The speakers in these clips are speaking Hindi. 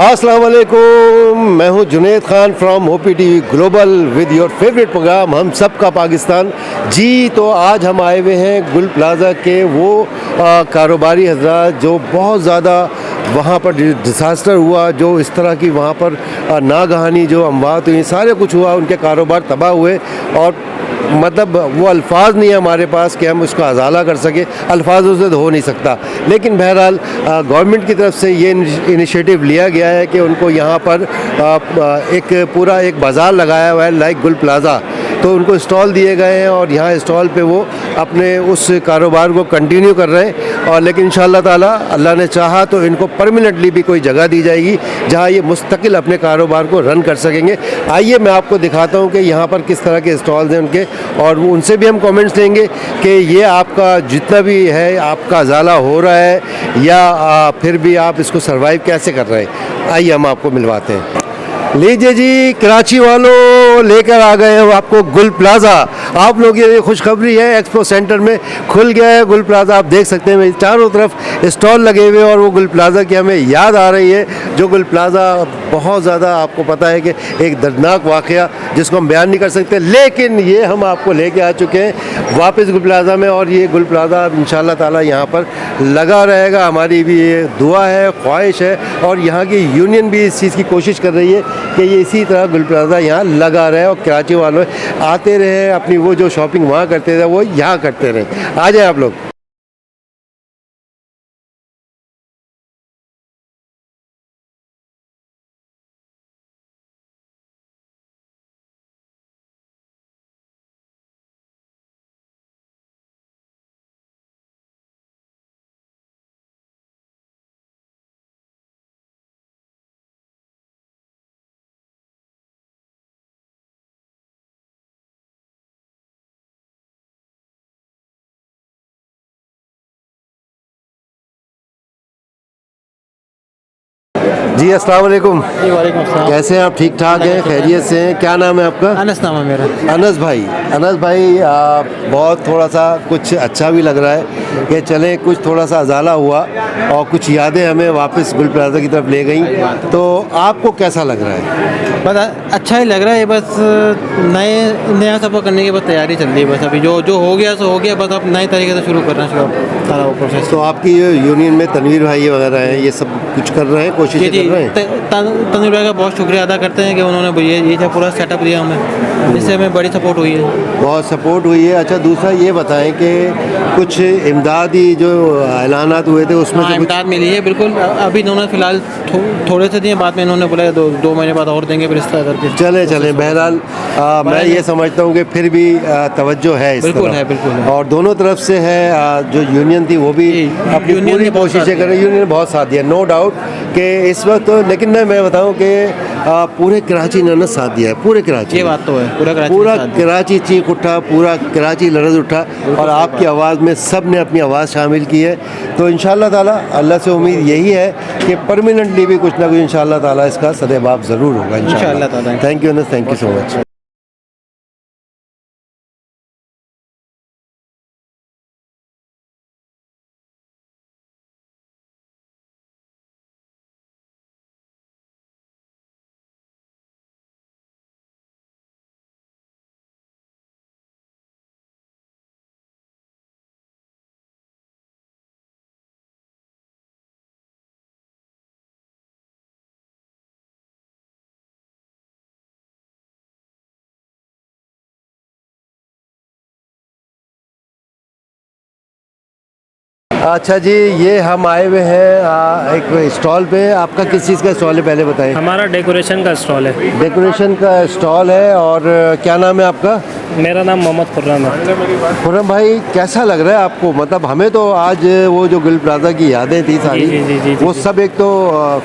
अस्सलाम वालेकुम, मैं हूं Junaid Khan from OPT global with your favourite programme हम सब का पाकिस्तान जी। तो आज हम आए हुए हैं गुल प्लाज़ा के वो कारोबारी हजरात जो बहुत ज़्यादा वहाँ पर डिज़ास्टर हुआ, जो इस तरह की वहाँ पर नागहानी जो अमवात हुई, सारे कुछ हुआ, उनके कारोबार तबाह हुए और मतलब वो अल्फाज नहीं है हमारे पास कि हम उसका अजाला कर सके, अल्फाजों से तो हो नहीं सकता। लेकिन बहरहाल गवर्नमेंट की तरफ से ये इनिशिएटिव लिया गया है कि उनको यहाँ पर एक पूरा एक बाज़ार लगाया हुआ है लाइक गुल प्लाज़ा, तो उनको स्टॉल दिए गए हैं और यहाँ स्टॉल पे वो अपने उस कारोबार को कंटिन्यू कर रहे हैं। और लेकिन इंशाअल्लाह ताला अल्लाह ने चाहा तो इनको परमानेंटली भी कोई जगह दी जाएगी जहाँ ये मुस्तकिल अपने कारोबार को रन कर सकेंगे। आइए मैं आपको दिखाता हूँ कि यहाँ पर किस तरह के स्टॉल्स हैं उनके, और उनसे भी हम कमेंट्स लेंगे कि ये आपका जितना भी है आपका अजाला हो रहा है या फिर भी आप इसको सर्वाइव कैसे कर रहे हैं। आइए हम आपको मिलवाते हैं। लीजिए जी, कराची वालों लेकर आ गए हैं आपको गुल प्लाज़ा। आप लोग ये खुशखबरी है, एक्सपो सेंटर में खुल गया है गुल प्लाज़ा। आप देख सकते हैं चारों तरफ स्टॉल लगे हुए और वो गुल प्लाज़ा की हमें याद आ रही है, जो गुल प्लाज़ा बहुत ज़्यादा आपको पता है कि एक दर्दनाक वाक़या जिसको हम बयान नहीं कर सकते, लेकिन ये हम आपको लेके आ चुके हैं वापस गुल प्लाज़ा में। और ये गुल प्लाज़ा इंशाअल्लाह ताला यहाँ पर लगा रहेगा, हमारी भी ये दुआ है, ख्वाहिश है, और यहाँ की यूनियन भी इस चीज़ की कोशिश कर रही है कि ये इसी तरह गुल प्लाज़ा यहाँ लगा रहे और कराची वालों आते रहे, अपनी वो जो शॉपिंग वहाँ करते थे वो यहाँ करते रहे। आ जाए आप लोग। जी अस्सलाम वालेकुम। जी वालेकुम अस्सलाम। कैसे हैं आप? ठीक ठाक हैं, खैरियत से हैं? क्या नाम है आपका? अनस नाम है मेरा। अनस भाई। अनस भाई बहुत थोड़ा सा कुछ अच्छा भी लग रहा है कि चलें कुछ थोड़ा सा अजाला हुआ और कुछ यादें हमें वापस गुल प्लाज़ा की तरफ ले गई, तो आपको कैसा लग रहा है? बस अच्छा ही लग रहा है, बस नया सफ़र करने की बस तैयारी चल रही है। बस अभी जो हो गया सो हो गया, बस अब नए तरीके से शुरू करना सारा वो प्रोसेस। तो आपकी ये यूनियन में तनवीर भाई वगैरह हैं, ये सब कुछ कर रहे हैं, कोशिश कर रहे हैं। तनवीर भाई का बहुत शुक्रिया अदा करते हैं कि उन्होंने ये पूरा सेटअप दिया हमें, जिससे हमें बड़ी सपोर्ट हुई है। बहुत सपोर्ट हुई है। अच्छा, दूसरा ये बताएं कि कुछ इमदादी जो ऐलानात हुए थे उसमें से इमदाद मिली है बिल्कुल। अभी इन्होंने फ़िलहाल थोड़े से दिए, बाद में इन्होंने बोला दो महीने बाद और देंगे, फिर इस तरह करके चले बहरहाल मैं ये समझता हूँ कि फिर भी तवज्जो है इस बिल्कुल तरफ। है, बिल्कुल है। और दोनों तरफ से है, जो यूनियन थी वो भी अपनी यूनियन पूरी ने बहुत कोशिशें कर रही है। यूनियन ने बहुत साथ दिया, नो डाउट कि इस वक्त तो, लेकिन मैं बताऊँ कि पूरे कराची ने साथ दिया है, पूरे कराची। ये बात तो है, पूरा कराची चीख उठा, पूरा कराची लरज़ उठा, और आपकी आवाज़ में सब ने अपनी आवाज़ शामिल की है। तो इंशाअल्लाह ताला अल्लाह से उम्मीद यही है कि परमानेंटली भी कुछ ना कुछ इंशाअल्लाह ताला इसका सदेबाब ज़रूर होगा इंशाअल्लाह ताला। Thank you Anas, thank you so much. अच्छा जी, ये हम आए हुए हैं एक स्टॉल पे। आपका किस चीज़ का स्टॉल है पहले बताएं? हमारा डेकोरेशन का स्टॉल है। डेकोरेशन का स्टॉल है। और क्या नाम है आपका? मेरा नाम मोहम्मद खुर्रम है। खुर्रम भाई, कैसा लग रहा है आपको? मतलब हमें तो आज वो जो गुल प्लाज़ा की यादें थी सारी, जी, वो सब एक तो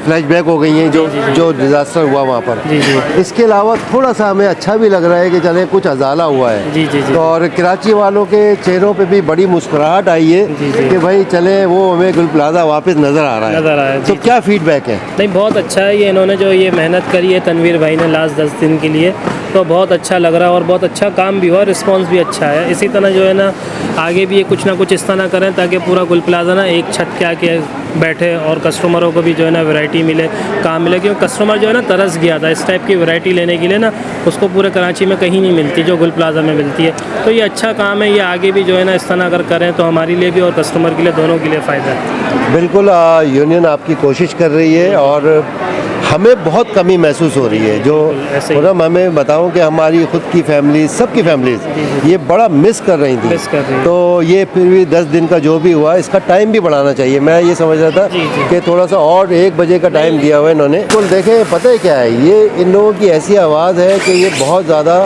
फ्लैशबैक हो गई हैं जो डिज़ास्टर हुआ वहाँ पर। इसके अलावा थोड़ा सा हमें अच्छा भी लग रहा है कि चले कुछ अजाला हुआ है। तो और कराची वालों के चेहरों पे भी बड़ी मुस्कुराहट आई है कि भाई चले वो हमें गुल प्लाज़ा वापस नज़र आ रहा है। तो क्या फीडबैक है? नहीं, बहुत अच्छा है। ये इन्होंने जो ये मेहनत करी है तनवीर भाई ने लास्ट 10 दिन के लिए, तो बहुत अच्छा लग रहा है और बहुत अच्छा काम भी हुआ, रिस्पांस भी अच्छा है। इसी तरह जो है ना आगे भी ये कुछ ना कुछ इस तरह करें ताकि पूरा गुल प्लाज़ा ना एक छत के आके बैठे और कस्टमरों को भी जो है ना वैरायटी मिले, काम मिले, क्योंकि कस्टमर जो है ना तरस गया था इस टाइप की वैरायटी लेने के लिए ना, उसको पूरे कराची में कहीं नहीं मिलती जो गुल प्लाजा में मिलती है। तो ये अच्छा काम है, ये आगे भी जो है ना इस तरह अगर करें तो हमारे लिए भी और कस्टमर के लिए दोनों के लिए फ़ायदा है। बिल्कुल यूनियन आपकी कोशिश कर रही है और हमें बहुत कमी महसूस हो रही है। जो ऐसे ही। मतलब हमें बताऊं कि हमारी खुद की फैमिली, सबकी फैमिलीज ये बड़ा मिस कर रही थी। मिस कर रही हैं। तो ये फिर भी 10 दिन का जो भी हुआ इसका टाइम भी बढ़ाना चाहिए। मैं ये समझ रहा था जी, जी। कि थोड़ा सा और 1 बजे का टाइम दिया हुआ है इन्होंने। तो देखें पता है क्या है, ये इन लोगों की ऐसी आवाज़ है कि ये बहुत ज़्यादा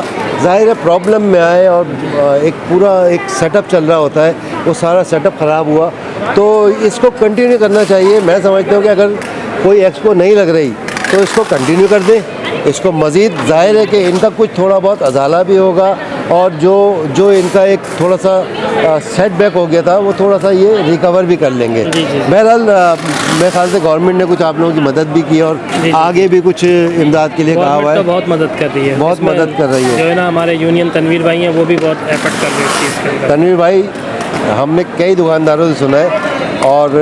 ज़ाहिर है प्रॉब्लम में आए और एक पूरा एक सेटअप चल रहा होता है, वो सारा सेटअप ख़राब हुआ। तो इसको कंटिन्यू करना चाहिए। मैं समझता हूँ कि अगर कोई एक्सपो नहीं लग रही तो इसको कंटिन्यू कर दें, इसको मज़ीद ज़ाहिर है कि इनका कुछ थोड़ा बहुत अजाला भी होगा और जो इनका एक थोड़ा सा सेटबैक हो गया था वो थोड़ा सा ये रिकवर भी कर लेंगे। जी, जी। बहरहाल मेरे ख्याल से गवर्नमेंट ने कुछ आप लोगों की मदद भी की और जी। आगे भी कुछ इमदाद के लिए कहा हुआ गवर्नमेंट तो है। बहुत मदद कर रही है, बहुत इसमें मदद कर रही है। जो है ना हमारे यूनियन तनवीर भाई हैं वो भी बहुत एफर्ट कर रहे हैं इस चीज़ के अंदर। तनवीर भाई, हमने कई दुकानदारों से सुना है और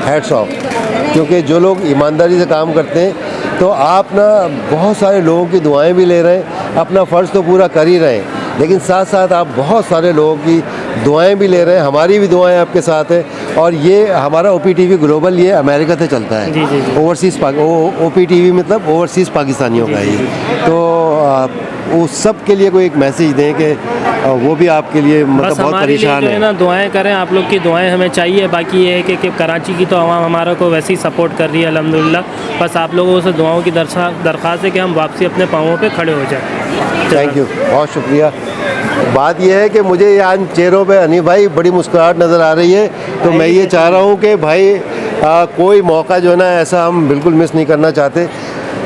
हैट्स ऑफ, क्योंकि जो लोग ईमानदारी से काम करते हैं तो आप ना बहुत सारे लोगों की दुआएं भी ले रहे हैं, अपना फ़र्ज़ तो पूरा कर ही रहे हैं, लेकिन साथ साथ आप बहुत सारे लोगों की दुआएं भी ले रहे हैं। हमारी भी दुआएं आपके साथ हैं और ये हमारा OPTV ग्लोबल ये अमेरिका से चलता है। जी, जी, जी। ओवरसीज़ OPTV मतलब ओवरसीज़ पाकिस्तानियों का है ये। तो वो सब के लिए कोई एक मैसेज दें कि वो भी आपके लिए मतलब बस बहुत हमारे लिए परेशान जो है है। ना दुआएं करें, आप लोग की दुआएं हमें चाहिए। बाकी ये है कि कराची की तो आवाम हमारा को वैसे ही सपोर्ट कर रही है अल्हम्दुलिल्लाह। बस आप लोगों से दुआओं की दरख्वास्त है कि हम वापसी अपने पाँवों पे खड़े हो जाएं। थैंक यू, बहुत शुक्रिया। बात यह है कि मुझे यहाँ चेहरों पे हनीफ भाई बड़ी मुस्कुराहट नज़र आ रही है, तो मैं ये चाह रहा हूँ कि भाई कोई मौका जो है ना ऐसा हम बिल्कुल मिस नहीं करना चाहते।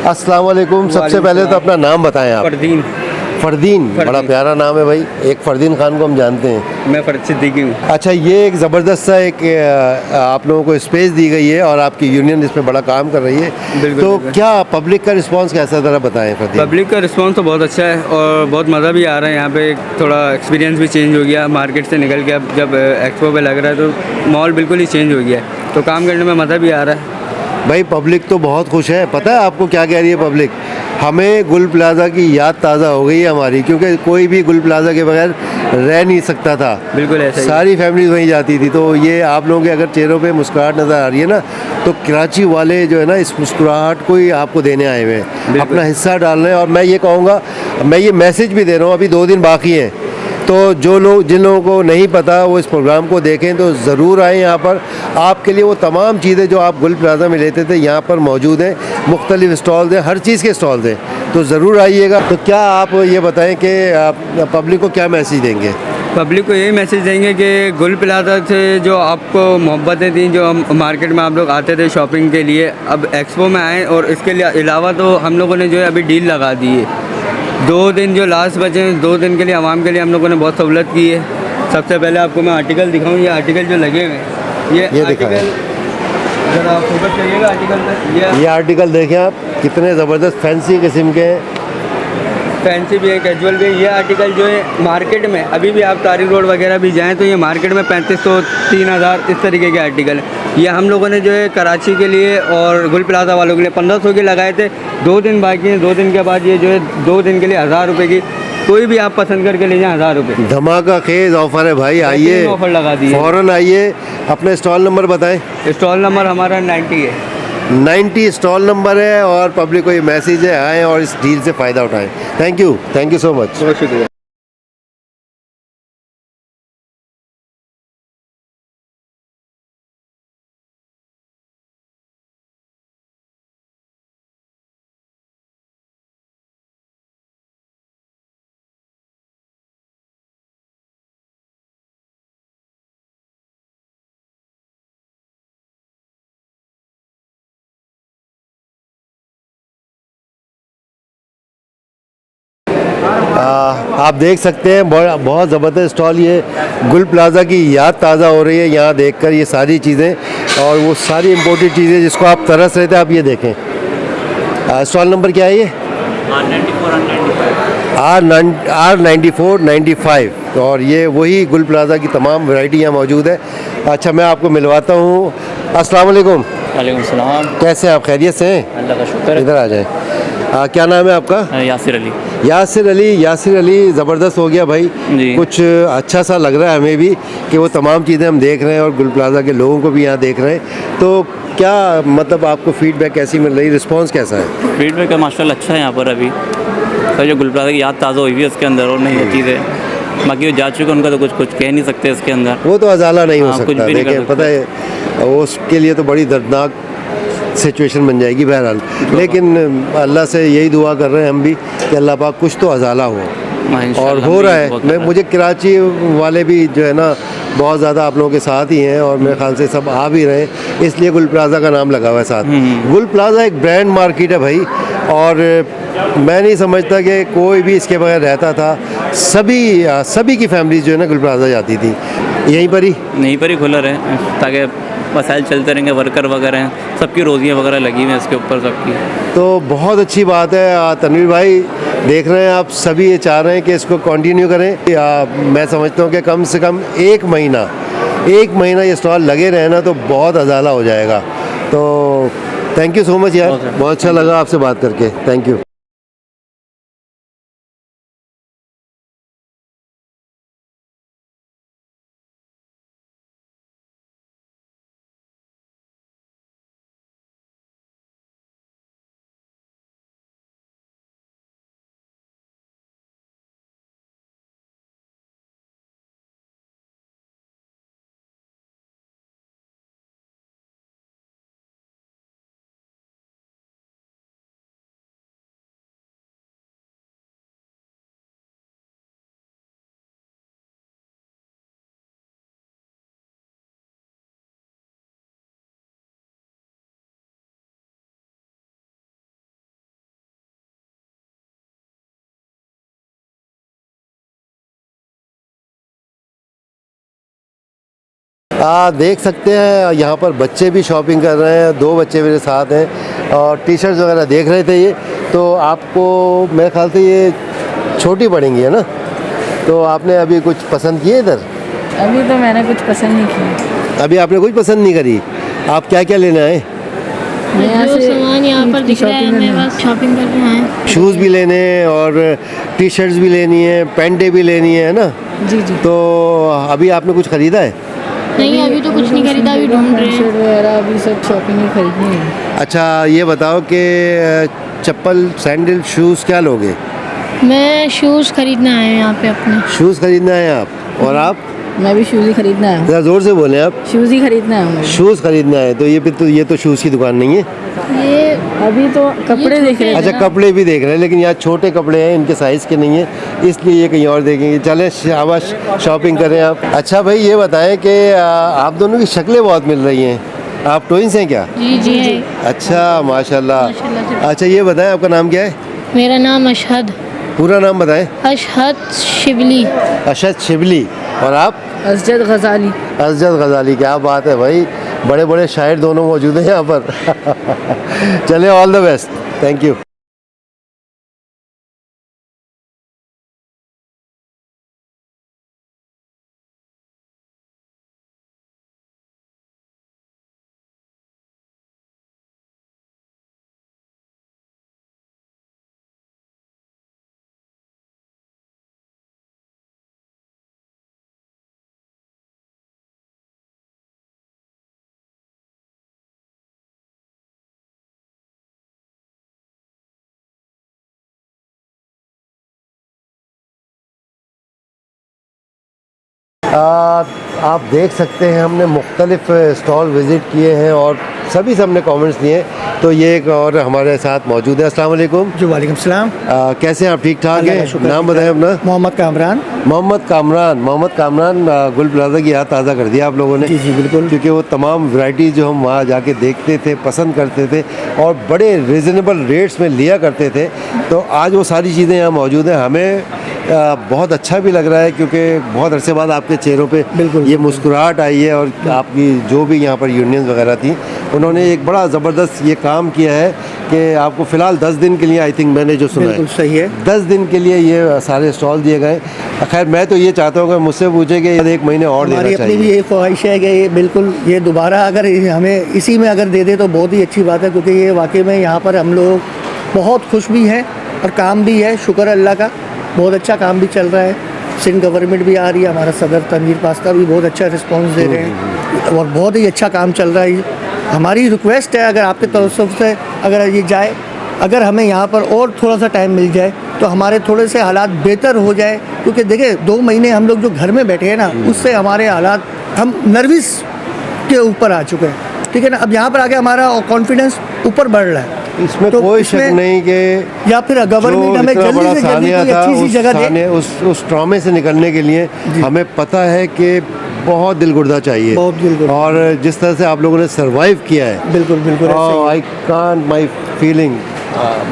अस्सलाम वालेकुम। सबसे पहले तो अपना नाम बताएं आप। फरदीन। फरदीन, बड़ा प्यारा नाम है भाई। एक फरदीन खान को हम जानते हैं। मैं फरद सिद्दीकी हूँ। अच्छा, ये एक ज़बरदस्त सा एक आप लोगों को स्पेस दी गई है और आपकी यूनियन इस पर बड़ा काम कर रही है। बिल्कुल, तो बिल्कुल। क्या पब्लिक का रिस्पांस कैसा, ज़रा बताएं फरदीन। पब्लिक का रिस्पांस तो बहुत अच्छा है और बहुत मज़ा भी आ रहा है। यहाँ पे थोड़ा एक्सपीरियंस भी चेंज हो गया, मार्केट से निकल के अब जब एक्सपो पे लग रहा है तो माहौल बिल्कुल ही चेंज हो गया है, तो काम करने में मज़ा भी आ रहा है। भाई पब्लिक तो बहुत खुश है। पता है आपको क्या कह रही है पब्लिक? हमें गुल प्लाजा की याद ताज़ा हो गई है हमारी, क्योंकि कोई भी गुल प्लाजा के बगैर रह नहीं सकता था। बिल्कुल ऐसा ही। सारी फैमिली वहीं जाती थी। तो ये आप लोगों के अगर चेहरों पे मुस्कुराहट नज़र आ रही है ना, तो कराची वाले जो है ना इस मुस्कुराहट को ही आपको देने आए हुए हैं, बिल्कुल। अपना हिस्सा डाल रहे हैं। और मैं ये कहूँगा, मैं ये मैसेज भी दे रहा हूँ, अभी 2 दिन बाकी हैं, तो जो लोग जिन लोगों को नहीं पता वो इस प्रोग्राम को देखें तो ज़रूर आएँ यहाँ पर। आपके लिए वो तमाम चीज़ें जो आप गुल प्लाजा में लेते थे यहाँ पर मौजूद हैं। मुख्तलिफ स्टॉल्स हैं, हर चीज़ के स्टॉल्स हैं, तो ज़रूर आइएगा। तो क्या आप ये बताएं कि आप पब्लिक को क्या मैसेज देंगे? पब्लिक को यही मैसेज देंगे कि गुल प्लाजा से जो आपको मोहब्बतें थी, जो हम मार्केट में आप लोग आते थे शॉपिंग के लिए, अब एक्सपो में आएँ। और इसके अलावा तो हम लोगों ने जो है अभी डील लगा दी है। 2 दिन जो लास्ट बचे हैं, 2 दिन के लिए आवाम के लिए हम लोगों ने बहुत सहूलत की है। सबसे पहले आपको मैं आर्टिकल दिखाऊँ, ये आर्टिकल जो लगे हुए हैं, ये दिखाएं। आर्टिकल जरा आप फोकस करिएगा आर्टिकल पर। ये आर्टिकल देखें आप, कितने ज़बरदस्त फैंसी किस्म के हैं। फैंसी भी है, कैजुअल भी है। ये आर्टिकल जो है मार्केट में अभी भी आप तारिक रोड वगैरह भी जाएं तो ये मार्केट में 3500 3000 इस तरीके के आर्टिकल हैं। ये हम लोगों ने जो है कराची के लिए और गुल प्लाजा वालों के लिए 1500 के लगाए थे। 2 दिन बाकी हैं, 2 दिन के बाद ये जो है 2 दिन के लिए 1000 रुपये की कोई भी आप पसंद करके ले जाएं, 1000 रुपये धमाका खेज ऑफर है भाई, आइए ऑफर लगा दिए। फ़ौरन आइए। अपना स्टॉल नंबर बताएं। स्टॉल नंबर हमारा 90 है। 90 स्टॉल नंबर है और पब्लिक को ये मैसेज है, आएँ और इस डील से फ़ायदा उठाएं। Thank you so much. बहुत शुक्रिया। आप देख सकते हैं बहुत ज़बरदस्त स्टॉल, ये गुल प्लाजा की याद ताज़ा हो रही है यहाँ देखकर ये सारी चीज़ें और वो सारी इम्पोर्टेड चीज़ें जिसको आप तरस रहे थे। आप ये देखें, स्टॉल नंबर क्या है ये? R9495 और ये वही गुल प्लाजा की तमाम वैरायटी यहाँ मौजूद है। अच्छा, मैं आपको मिलवाता हूँ। अस्सलाम वालेकुम। वालेकुम सलाम। कैसे हैं आप? खैरियत से हैं? अल्लाह का शुक्र। इधर आ जाएं। क्या नाम है आपका? यासिर अली। यासिर अली ज़बरदस्त हो गया भाई। जी। कुछ अच्छा सा लग रहा है हमें भी कि वो तमाम चीज़ें हम देख रहे हैं और गुल प्लाजा के लोगों को भी यहाँ देख रहे हैं। तो क्या मतलब आपको फीडबैक कैसी मिल रही, रिस्पांस कैसा है? फीडबैक का माशाल्लाह अच्छा है यहाँ पर अभी। तो जो गुल प्लाजा की याद ताज़ा हुई हुई है उसके अंदर और नहीं चीज़ें, बाकी जो जा चुके हैं उनका तो कुछ कह नहीं सकते इसके अंदर। वो तो अजाला नहीं हो हाँ, कुछ सकता। भी नहीं कर देखिए, सकते। पता है उसके लिए तो बड़ी दर्दनाक सिचुएशन बन जाएगी बहरहाल। लेकिन अल्लाह से यही दुआ कर रहे हैं हम भी कि अल्लाह पाक कुछ तो अजाला हो, हाँ, और इंशाल्लाह हो हम रहा भी है। दुआ कर मैं रहे हैं। मुझे कराची वाले भी जो है ना बहुत ज़्यादा आप लोगों के साथ ही हैं और मेरे ख्याल से सब आ भी रहे हैं, इसलिए गुल प्लाजा का नाम लगा हुआ है साथ। गुल प्लाजा एक ब्रांड मार्केट है भाई, और मैं नहीं समझता कि कोई भी इसके बगैर रहता था। सभी की फैमिली जो है ना गुल प्लाजा जाती थी। यहीं पर ही खुला रहे ताकि मसाइल चलते रहेंगे, वर्कर वगैरह हैं, सबकी रोज़ियाँ वगैरह लगी हुई हैं इसके ऊपर सबकी। तो बहुत अच्छी बात है। तनवीर भाई देख रहे हैं आप, सभी ये चाह रहे हैं कि इसको कंटिन्यू करें। मैं समझता हूँ कि कम से कम एक महीना ये स्टॉल लगे रहे ना तो बहुत अजाला हो जाएगा। तो थैंक यू सो मच यार, बहुत अच्छा लगा आपसे बात करके। Thank you. देख सकते हैं यहाँ पर बच्चे भी शॉपिंग कर रहे हैं। 2 बच्चे मेरे साथ हैं और टी शर्ट्स वगैरह देख रहे थे। ये तो आपको मेरे ख्याल से ये छोटी पड़ेंगी, है ना? तो आपने अभी कुछ पसंद किए इधर? अभी तो मैंने कुछ पसंद नहीं किया। अभी आपने कुछ पसंद नहीं करी? आप क्या क्या लेना है? जो सामान यहाँ पर दिख रहा है हमें बस शॉपिंग करना है। शूज़ भी लेने हैं और टी शर्ट्स भी लेनी है, पैंटें भी लेनी है ना? जी जी। तो अभी आपने कुछ ख़रीदा है? नहीं, अभी तो कुछ नहीं खरीदा, अभी ढूंढ रहे हैं। शर्ट वगैरह अभी सब शॉपिंग ही खरीदनी है। अच्छा, ये बताओ कि चप्पल, सैंडल, शूज़ क्या लोगे? मैं शूज़ खरीदना है यहाँ पे अपने। शूज़ खरीदना है आप? और आप? मैं भी शूज़ ही खरीदना है। ज़रा ज़ोर से बोलें आप। शूज़ ही खरीदना है मुझे। शूज़ खरीदना है तो ये तो शूज़ की दुकान नहीं है। ये अभी तो कपड़े देख रहे थे अच्छा, ना। कपड़े भी देख रहे हैं, लेकिन यहाँ छोटे कपड़े हैं, इनके साइज़ के नहीं है, इसलिए ये कहीं और देखेंगे। चलें, शाबाश, शॉपिंग करें आप। अच्छा भाई, ये बताएं कि आप दोनों की शक्लें बहुत मिल रही हैं। आप ट्विंस हैं क्या? जी जी है। अच्छा, माशाल्लाह। माशाल्लाह। अच्छा, ये बताएं आपका नाम क्या है? मेरा नाम अशहद पूरा नाम बताएं। शिबली। अशद शिबली। और आप? असजद गजाली। असजद गजाली। क्या बात है भाई, बड़े बड़े शायर दोनों मौजूद हैं यहाँ पर। चलिए, all the best. Thank you. आप देख सकते हैं हमने मुख्तलिफ़ स्टॉल विज़िट किए हैं और सभी से हमने कमेंट्स दिए। तो ये एक और हमारे साथ मौजूद है। अस्सलाम वालेकुम। जी वालेकुम सलाम। कैसे हैं आप? ठीक ठाक अल्लाह का हैं? शुक्र। नाम बताएं अपना। मोहम्मद कामरान। मोहम्मद कामरान। गुल प्लाजा की याद ताज़ा कर दिया आप लोगों ने। जी जी बिल्कुल। क्योंकि वो तमाम वैरायटी जो हम वहाँ जाके देखते थे, पसंद करते थे और बड़े रिजनेबल रेट्स में लिया करते थे, तो आज वो सारी चीज़ें यहाँ मौजूद हैं। हमें बहुत अच्छा भी लग रहा है क्योंकि बहुत अरसे बाद आपके चेहरों पे बिल्कुल ये मुस्कुराहट आई है। और आपकी जो भी यहाँ पर यूनियन वगैरह थी, उन्होंने एक बड़ा ज़बरदस्त ये काम किया है कि आपको फ़िलहाल 10 दिन के लिए, आई थिंक मैंने जो सुना बिल्कुल है सही है। 10 दिन के लिए ये सारे स्टॉल दिए गए। खैर मैं तो ये चाहता हूँ कि मुझसे पूछे कि 1 महीने और देना हमारी अपनी भी चाहिए। ये ख्वाहिश है कि ये बिल्कुल ये दोबारा अगर हमें इसी में अगर दे दे तो बहुत ही अच्छी बात है, क्योंकि ये वाकई में यहाँ पर हम लोग बहुत खुश भी हैं और काम भी है, शुक्र अल्लाह का, बहुत अच्छा काम भी चल रहा है। सिंध गवर्नमेंट भी आ रही है, हमारा सदर तनवीर पास्ता भी बहुत अच्छा रिस्पॉन्स दे रहे हैं और बहुत ही अच्छा काम चल रहा है। हमारी रिक्वेस्ट है अगर आपके तरफ से अगर ये जाए, अगर हमें यहाँ पर और थोड़ा सा टाइम मिल जाए तो हमारे थोड़े से हालात बेहतर हो जाए, क्योंकि देखिए 2 महीने हम लोग जो घर में बैठे हैं ना, उससे हमारे हालात, हम नर्वस के ऊपर आ चुके हैं, ठीक है ना। अब यहाँ पर आके हमारा कॉन्फिडेंस ऊपर बढ़ रहा है। इसमें तो कोई शक इसमें नहीं कि या फिर गवर्नमेंट हमें इतना बड़ा जल्दी से जल्दी सानिया कोई था, अच्छी सी जगह दे। उस ट्रॉमे से निकलने के लिए हमें पता है कि बहुत दिलगुर्दा चाहिए, बहुत दिलगुर्दा। और जिस तरह से आप लोगों ने सरवाइव किया है, बिल्कुल बिल्कुल ऐसे ही है। आई कांट माई फीलिंग,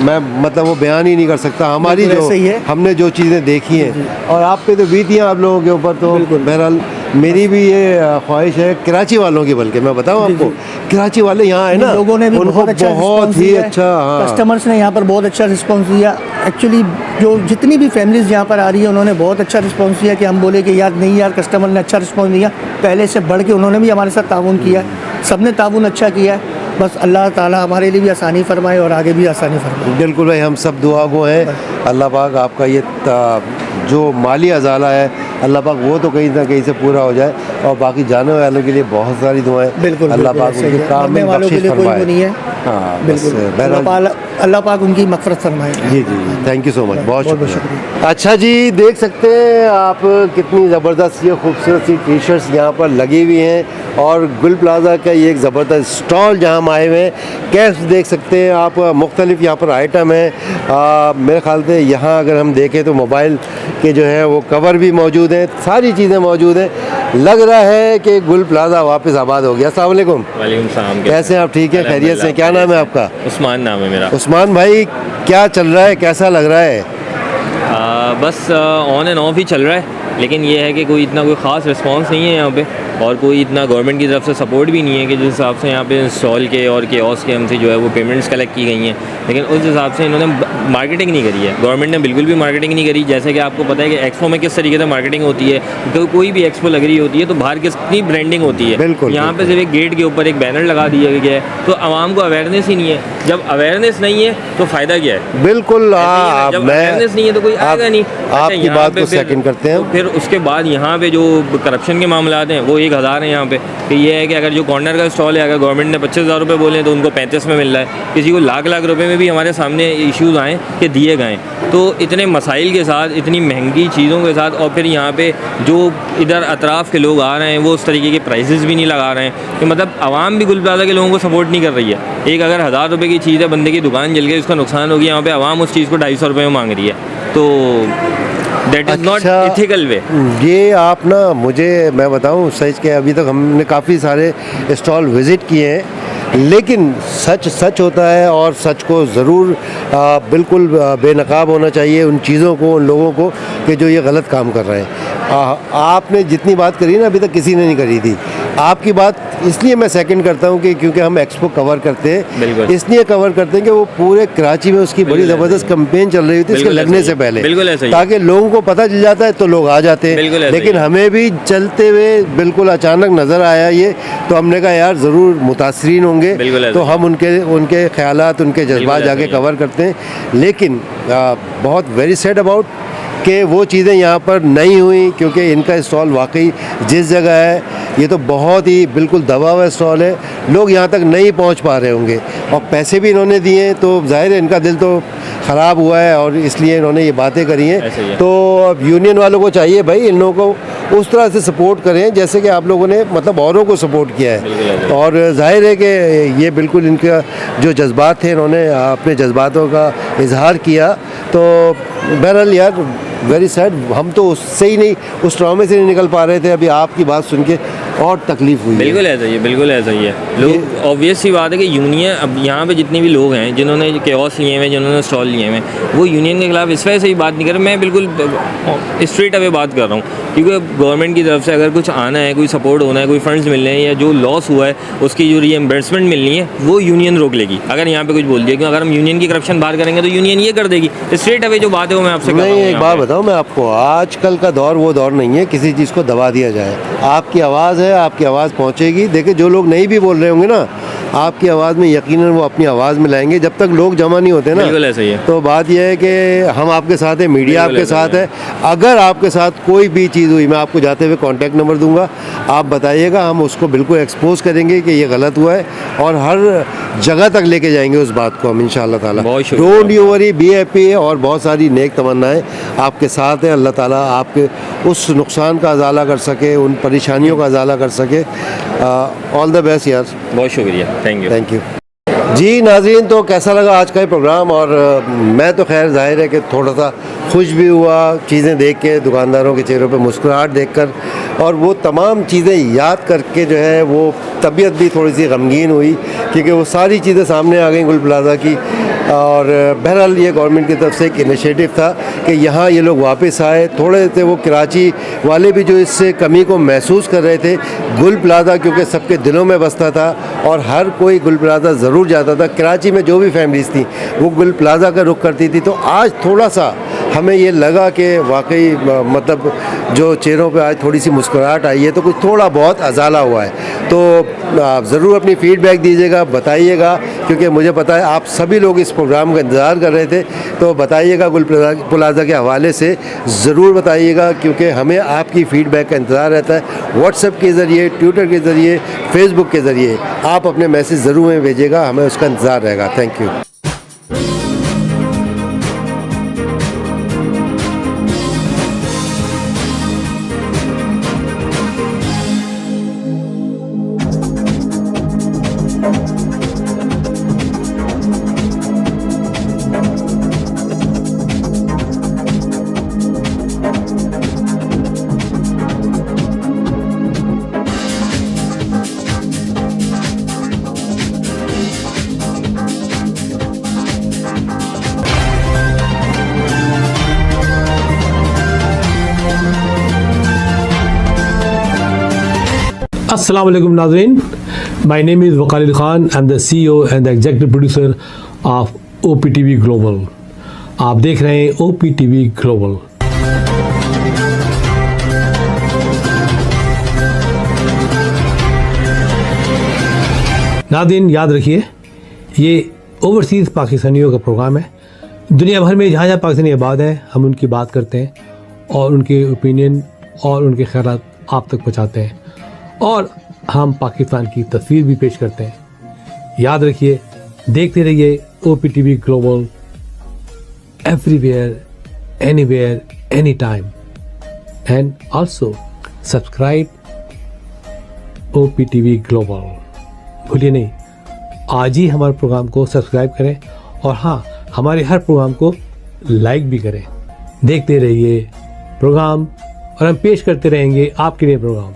मैं मतलब वो बयान ही नहीं कर सकता। हमारी बिल्कुल जो ऐसे ही है। हमने जो चीज़ें देखी हैं और आप पे तो बीती हैं आप लोगों के ऊपर, तो बिल्कुल। बहरहाल मेरी भी ये ख्वाहिश है कराची वालों की, बल्कि मैं बताऊं आपको, कराची वाले यहाँ है ना, लोगों ने भी उनको बहुत अच्छा बहुत रिस्पॉन्स ही दिया है। अच्छा, हाँ, कस्टमर्स ने यहाँ पर बहुत अच्छा रिस्पॉन्स दिया। एक्चुअली जो जितनी भी फैमिलीज़ यहाँ पर आ रही है उन्होंने बहुत अच्छा रिस्पॉन्स दिया कि हम बोले कि यार नहीं यार, कस्टमर ने अच्छा रिस्पॉन्स दिया, पहले से बढ़ के उन्होंने भी हमारे साथ ताउन किया, सबने ताउन अच्छा किया है। बस अल्लाह ताला हमारे लिए भी आसानी फरमाए और आगे भी आसानी फरमाए। बिल्कुल भाई, हम सब दुआ गो हैं। अल्लाह पाक आपका ये जो माली अजाला है, अल्लाह पाक वो तो कहीं ना कहीं से पूरा हो जाए, और बाकी जाने वालों के लिए बहुत सारी दुआएं, बिल्कुल अल्लाह बिल्कुल पाक ऐसे ही उनके है। काम मरने में वालों के बख्शिश लिए कोई वो फरमाए। नहीं है। हाँ, बस बिल्कुल बहरहाल अल्लाह पाक उनकी मग़फ़िरत फरमाए। जी जी, थैंक यू सो मच, बहुत बहुत शुक्रिया। अच्छा जी, देख सकते हैं आप कितनी ज़बरदस्त ये खूबसूरत सी टी शर्ट्स यहाँ पर लगी हुई हैं, और गुल प्लाजा का ये एक ज़बरदस्त स्टॉल जहाँ हम आए हुए हैं, कैप्स देख सकते हैं आप, मुख्तलिफ यहाँ पर आइटम है। मेरे ख्याल से यहाँ अगर हम देखें तो मोबाइल के जो है वो कवर भी मौजूद हैं, सारी चीज़ें मौजूद हैं। लग रहा है कि गुल प्लाजा वापस आबाद हो गया। अस्सलाम वालेकुम। वालेकुम सलाम। कैसे हैं आप? ठीक है, खैरियत से? क्या नाम है आपका? उस्मान नाम है मेरा। उस्मान भाई, क्या चल रहा है, कैसा लग रहा है? बस ऑन एंड ऑफ ही चल रहा है, लेकिन ये है कि कोई इतना कोई ख़ास रिस्पांस नहीं है यहाँ पे, और कोई इतना गवर्नमेंट की तरफ से सपोर्ट भी नहीं है कि जिस हिसाब से यहाँ पे इंस्टॉल के और केओस के हमसे जो है वो पेमेंट्स कलेक्ट की गई हैं, लेकिन उस हिसाब से इन्होंने मार्केटिंग नहीं करी है। गवर्नमेंट ने बिल्कुल भी मार्केटिंग नहीं करी। जैसे कि आपको पता है कि एक्सपो में किस तरीके से मार्केटिंग होती है, तो कोई भी एक्सपो लग रही होती है तो बाहर कितनी ब्रांडिंग होती है। बिल्कुल, यहाँ पे सिर्फ एक गेट के ऊपर एक बैनर लगा दिया गया है, तो आवाम को अवेयरनेस ही नहीं है। जब अवेयरनेस नहीं है तो फ़ायदा क्या है? बिल्कुल, जब अवेयरनेस नहीं है तो कोई आएगा नहीं। आपकी यहाँ बात पे को फिर- सेकंड करते हैं। तो फिर उसके बाद यहाँ पे जो करप्शन के मामलात हैं वो 1000 हैं यहाँ पे, कि ये है कि अगर जो कॉर्नर का स्टॉल है, अगर गवर्नमेंट ने 25,000 रुपये बोले तो उनको 35 में मिल रहा है, किसी को लाख लाख रुपए में भी हमारे सामने इश्यूज़ आए कि दिए गए। तो इतने मसाइल के साथ, इतनी महंगी चीज़ों के साथ, और फिर यहाँ पे जो इधर अतराफ़ के लोग आ रहे हैं वो उस तरीके के प्राइसेस भी नहीं लगा रहे हैं, कि मतलब आवाम भी गुल प्लाजा के लोगों को सपोर्ट नहीं कर रही है। एक अगर 1000 रुपये की चीज़ है, बंदे की दुकान जल गई, उसका नुकसान हो गया, यहाँ पे आवाम उस चीज़ को 250 रुपये में मांग रही है, तो दैट इज़ नॉट एथिकल वे। ये आप ना, मुझे मैं बताऊं सच के, अभी तक हमने काफ़ी सारे स्टॉल विज़िट किए हैं, लेकिन सच सच होता है, और सच को ज़रूर बिल्कुल बेनकाब होना चाहिए उन चीज़ों को, उन लोगों को कि जो ये गलत काम कर रहे हैं। आपने जितनी बात करी ना, अभी तक किसी ने नहीं करी थी। आपकी बात इसलिए मैं सेकंड करता हूँ कि क्योंकि हम एक्सपो कवर करते हैं, बिल्कुल। इसलिए कवर करते हैं कि वो पूरे कराची में उसकी बड़ी ज़बरदस्त कैंपेन चल रही होती है इसके बिल्कुल लगने ऐसा से ही है। पहले, बिल्कुल ऐसा ही है। ताकि लोगों को पता चल जाता है तो लोग आ जाते बिल्कुल हैं। ऐसा ही लेकिन है। हमें भी चलते हुए बिल्कुल अचानक नज़र आया ये, तो हमने कहा यार ज़रूर मुतासरीन होंगे, बिल्कुल ऐसा तो हम उनके ख्यालात, उनके जज्बात बिल्कुल जाके ऐसा ही है। कवर करते हैं। लेकिन बहुत वेरी सैड अबाउट कि वो चीज़ें यहाँ पर नहीं हुई, क्योंकि इनका स्टॉल वाकई जिस जगह है, ये तो बहुत ही बिल्कुल दबा हुआ स्टॉल है, लोग यहाँ तक नहीं पहुँच पा रहे होंगे, और पैसे भी इन्होंने दिए हैं, तो जाहिर है इनका दिल तो ख़राब हुआ है, और इसलिए इन्होंने ये बातें करी ऐसे ही हैं। है। तो अब यूनियन वालों को चाहिए भाई, इन लोगों को उस तरह से सपोर्ट करें जैसे कि आप लोगों ने मतलब औरों को सपोर्ट किया बिल्कुल है, ऐसे ही। और जाहिर है कि ये बिल्कुल इनका जो जज्बात थे, इन्होंने अपने जज्बातों का इजहार किया। तो बहरहाल यार, वेरी सैड, हम तो उससे ही नहीं, उस ट्रॉमे से नहीं निकल पा रहे थे। अभी आपकी बात सुन के और तकलीफ हुई है। बिल्कुल ऐसा ही है, बिल्कुल ऐसा ही है। लोग, ऑब्वियस सी बात है कि यूनियन, अब यहाँ पे जितने भी लोग हैं जिन्होंने केओस लिए हुए, जिन्होंने स्टॉल लिए हुए, वो यूनियन के खिलाफ इस वजह से ही बात नहीं कर रहे। मैं बिल्कुल स्ट्रेट अवे बात कर रहा हूँ क्योंकि गवर्नमेंट की तरफ से अगर कुछ आना है, कोई सपोर्ट होना है, कोई फंड्स मिलने हैं या जो लॉस हुआ है उसकी जो रीएम्बर्समेंट मिलनी है वो यूनियन रोक लेगी अगर यहाँ पे कुछ बोल दिया। क्योंकि अगर हम यूनियन की करप्शन बाहर करेंगे तो यूनियन ये कर देगी। स्ट्रेट अवे जो बात है वो मैं आपसे कर रहा हूँ नहीं, एक यहाँ बात पे। बताऊं मैं आपको, आजकल का दौर वो दौर नहीं है किसी चीज़ को दबा दिया जाए। आपकी आवाज़ है, आपकी आवाज़ पहुंचेगी। देखिए, जो लोग नहीं भी बोल रहे होंगे ना, आपकी आवाज़ में यकीनन वो अपनी आवाज़ में लाएंगे। जब तक लोग जमा नहीं होते ना, बिल्कुल ऐसा ही है। तो बात यह है कि हम आपके साथ हैं, मीडिया बिल्कुल आपके ऐसा साथ है। अगर आपके साथ कोई भी चीज़ हुई, मैं आपको जाते हुए कॉन्टैक्ट नंबर दूंगा, आप बताइएगा, हम उसको बिल्कुल एक्सपोज करेंगे कि ये गलत हुआ है और हर जगह तक लेके जाएंगे उस बात को हम, इंशाअल्लाह ताला। बहुत शुक्रिया। Don't you worry, be happy. और बहुत सारी नेक तमन्नाएं आपके साथ हैं। अल्लाह ताला आपके उस नुकसान का अजाला कर सके, उन परेशानियों का अजाला कर सके। ऑल द बेस्ट यार। बहुत शुक्रिया, थैंक यू। थैंक यू जी। नाज़रीन, तो कैसा लगा आज का ये प्रोग्राम? और मैं तो खैर जाहिर है कि थोड़ा सा खुश भी हुआ चीज़ें देख के, दुकानदारों के चेहरों पे मुस्कुराहट देखकर, और वो तमाम चीज़ें याद करके जो है वो तबीयत भी थोड़ी सी गमगीन हुई, क्योंकि वो सारी चीज़ें सामने आ गई गुल प्लाज़ा की। और बहरहाल ये गवर्नमेंट की तरफ से एक इनिशिएटिव था कि यहाँ ये लोग वापस आए। थोड़े थे वो कराची वाले भी जो इससे कमी को महसूस कर रहे थे। गुल प्लाज़ा क्योंकि सबके दिलों में बसता था और हर कोई गुल प्लाज़ा ज़रूर जाता था। कराची में जो भी फैमिलीज़ थी वो गुल प्लाज़ा का रुख करती थी। तो आज थोड़ा सा हमें ये लगा कि वाकई मतलब जो चेहरों पे आज थोड़ी सी मुस्कुराहट आई है, तो कुछ थोड़ा बहुत अजाला हुआ है। तो आप ज़रूर अपनी फ़ीडबैक दीजिएगा, बताइएगा, क्योंकि मुझे पता है आप सभी लोग इस प्रोग्राम का इंतज़ार कर रहे थे। तो बताइएगा, गुल प्लाज़ा के हवाले से ज़रूर बताइएगा, क्योंकि हमें आपकी फ़ीडबैक का इंतज़ार रहता है। व्हाट्सएप के ज़रिए, ट्विटर के ज़रिए, फेसबुक के ज़रिए आप अपने मैसेज ज़रूर हमें भेजिएगा, हमें उसका इंतज़ार रहेगा। Thank you. Assalamu alaikum Nazreen. My name is Waqar Khan. I'm the CEO and the executive producer of OPTV Global. आप देख रहे हैं OPTV Global. नाज़रीन, याद रखिए, ये ओवरसीज़ पाकिस्तानियों का प्रोग्राम है। दुनिया भर में जहाँ जहाँ पाकिस्तानी आबाद हैं, हम उनकी बात करते हैं और उनके ओपिनियन और उनके ख्यालात आप तक पहुँचाते हैं, और हम पाकिस्तान की तस्वीर भी पेश करते हैं। याद रखिए, देखते रहिए OPTV global, everywhere, anywhere, any time, and also subscribe OPTV global. भूलिए नहीं, आज ही हमारे प्रोग्राम को सब्सक्राइब करें, और हाँ, हमारे हर प्रोग्राम को लाइक भी करें। देखते रहिए प्रोग्राम, और हम पेश करते रहेंगे आपके लिए प्रोग्राम।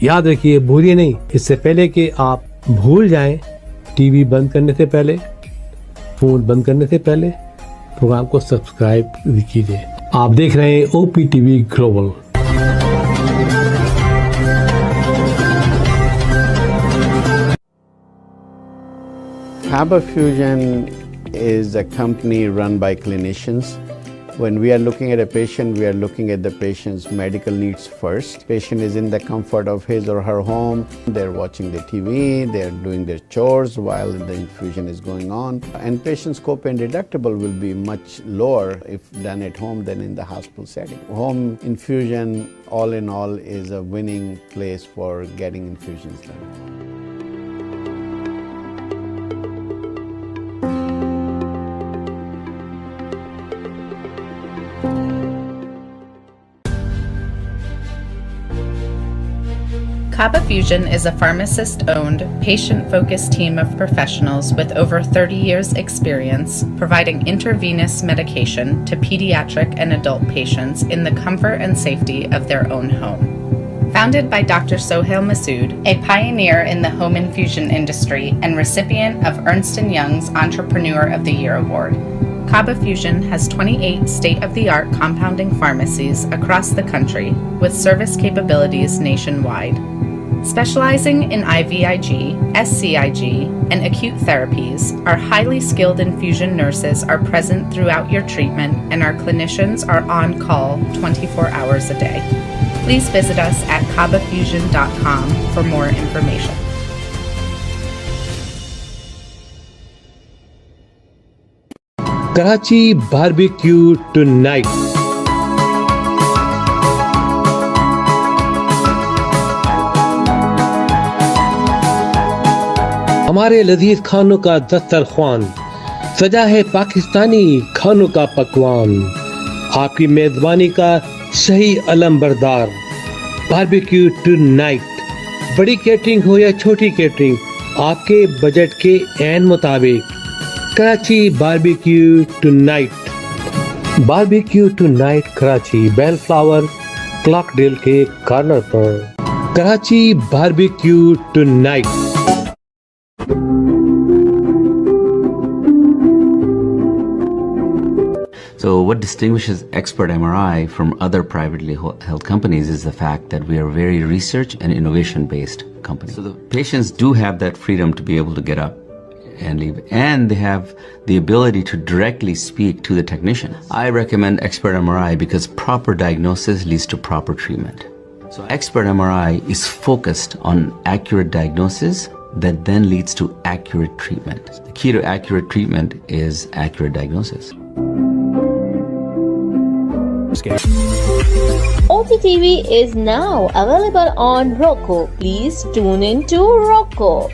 याद रखिए, भूलिए नहीं, इससे पहले कि आप भूल जाएं, टीवी बंद करने से पहले, फ़ोन बंद करने से पहले प्रोग्राम को सब्सक्राइब कीजिए। आप देख रहे हैं OPTV global. Haba Fusion is a company run by clinicians. When we are looking at a patient, we are looking at the patient's medical needs first. Patient is in the comfort of his or her home. They're watching the TV, they're doing their chores while the infusion is going on. And patient's copay deductible will be much lower if done at home than in the hospital setting. Home infusion, all in all, is a winning place for getting infusions done. Kaba Fusion is a pharmacist-owned, patient-focused team of professionals with over 30 years' experience providing intravenous medication to pediatric and adult patients in the comfort and safety of their own home. Founded by Dr. Sohail Masood, a pioneer in the home infusion industry and recipient of Ernst & Young's Entrepreneur of the Year Award. Kaba Fusion has 28 state-of-the-art compounding pharmacies across the country with service capabilities nationwide. Specializing in IVIG, SCIG, and acute therapies, our highly skilled infusion nurses are present throughout your treatment and our clinicians are on call 24 hours a day. Please visit us at kabafusion.com for more information. Karachi barbecue tonight. हमारे लजीज खानों का दस्तरख्वान सजा है पाकिस्तानी खानों का पकवान, आपकी मेजबानी का सही अलमबरदार। बारबेक्यू टुनाइट, बड़ी कैटरिंग हो या छोटी कैटरिंग, आपके बजट के ऐन मुताबिक। Karachi barbecue tonight. Barbecue tonight Karachi Bellflower क्लॉकडेल के कॉर्नर पर। Karachi barbecue tonight. So what distinguishes Expert MRI from other privately held companies is the fact that we are a very research and innovation based company. So the patients do have that freedom to be able to get up and leave, and they have the ability to directly speak to the technician. I recommend Expert MRI because proper diagnosis leads to proper treatment. So Expert MRI is focused on accurate diagnosis that then leads to accurate treatment. The key to accurate treatment is accurate diagnosis. OTTV is now available on Roku. Please tune in to Roku.